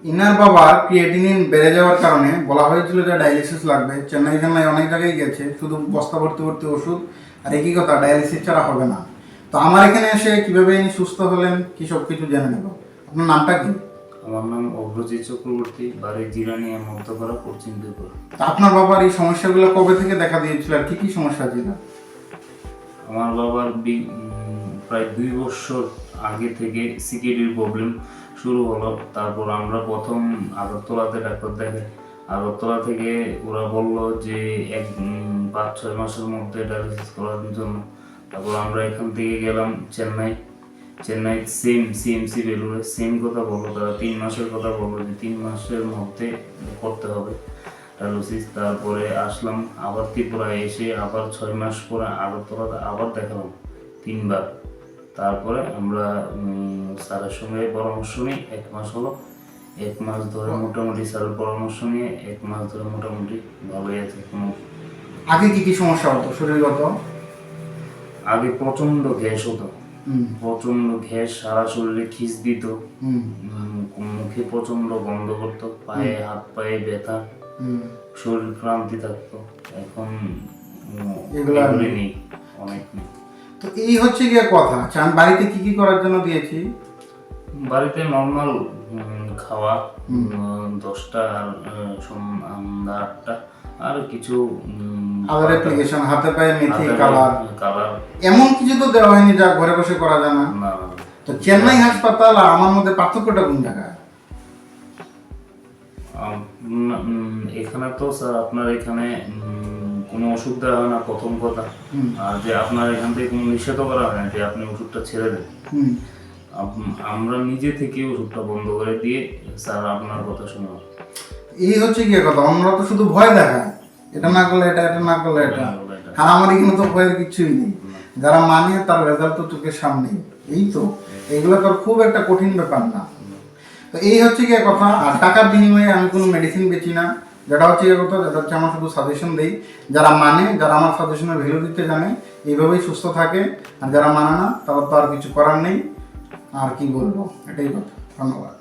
Inner বাবার creatinine বেড়ে যাওয়ার কারণে বলা হয়েছিল যে ডায়ালিসিস লাগবে। চেন্নাই অনেক জায়গায় গেছে, শুধু বস্তা ভর্তি ভর্তি ওষুধ, আর একই কথা ডায়ালিসিস ছাড়া হবে না। তো আমার এখানে এসে কিভাবে ইনি সুস্থ হলেন কি সব কিছু জেনে নেব। আপনার নামটা কি? আমার নাম অগ্রজিৎ চক্রবর্তী, বাড়ি জিরানিয়া মধ্যপাড়া, পশ্চিম দুপুর। আপনার বাবার এই সমস্যাগুলো কবে থেকে দেখা দিয়েছিল আর কি কি সমস্যা ছিল? আমার বাবার প্রায় 2 বছর আগে থেকে সিকিউরিটির প্রবলেম শুরু হলো। তারপর আমরা প্রথম আগরতলাতে ডাক্তার দেখাই। আগরতলা থেকে ওরা বলল যে 5-6 মাসের মধ্যে ডায়ালিসিস করার জন্য। তারপর আমরা এখান থেকে গেলাম চেন্নাই সিএমসি বেলুড়ে, সেম কথা বললো। তারা 3 মাসের কথা বললো যে 3 মাসের মধ্যে করতে হবে ডায়ালিসিস। তারপরে আসলাম আবার ত্রিপুরায়, এসে আবার 6 মাস পরে আগরতলাতে আবার দেখালাম 3 বার। তারপরে আমরা স্যারের সঙ্গে পরামর্শ নিই, 1 মাস হলো। 1 মাস ধরে মোটামুটি স্যারের পরামর্শ নিয়ে 1 মাস ধরে মোটামুটি ভালোই আছে। আগে কি কি সমস্যা হতো শরীরগত? আগে প্রচন্ড গ্যাস হতো, প্রচন্ড গ্যাস, সারা শরীরে খিঁচ দিত, মুখে প্রচন্ড গন্ধ করতো, হাত পায়ে ব্যথা, শরীর ক্লান্তি থাকতো। এখন এগুলো নেই, অনেক নেই। তো এই হচ্ছে গিয়ে কথা। চান বাড়িতে কি কি করার জন্য দিয়েছি? বাড়িতে নর্মাল খাওয়া, 10টা আর সন্ধ্যা 8টা, আর কিছু আদার অ্যাপ্লিকেশন, হাতে পায়ে মেথি, কালার কালার, এমন কিছু তো দেওয়া হয়নি যা ঘরে বসে করা যায় না। না। তো চেন্নাই হাসপাতাল আর আমার মধ্যে পার্থক্যটা কোন জায়গায়? এখানে তো স্যার আপনার এখানে কোনো ওষুধ দেওয়া হয় না, প্রথম কথা। আর যে আপনার এখান থেকে কোনো নিষেধও করা হয় না যে আপনি ওষুধটা ছেড়ে দেন। আমরা নিজে থেকে ওষুধটা বন্ধ করে দিয়ে স্যার আপনার কথা শুনলাম। এই হচ্ছে গিয়ে কথা। অন্যরা তো শুধু ভয় দেখায়, এটা না করলে এটা, এটা না করলে এটা। আর আমার এখানে তো ভয়ের কিছুই নেই। যারা মানে তার রেজাল্ট তো চোখের সামনে। এই তো, এইগুলো তো খুব একটা কঠিন ব্যাপার না। তো এই হচ্ছে গিয়ে কথা। আর টাকার বিনিময়ে আমি কোনো মেডিসিন বেচি না। যেটা হচ্ছে গিয়ে কথা, যেটা হচ্ছে আমার শুধু সাজেশন দেই। যারা মানে, যারা আমার সাজেশনের ভ্যালু দিতে জানে, এইভাবেই সুস্থ থাকে। আর যারা মানে না, তারা তো আর কিছু করার নেই। আর কি বলবো, এটাই কথা। ধন্যবাদ।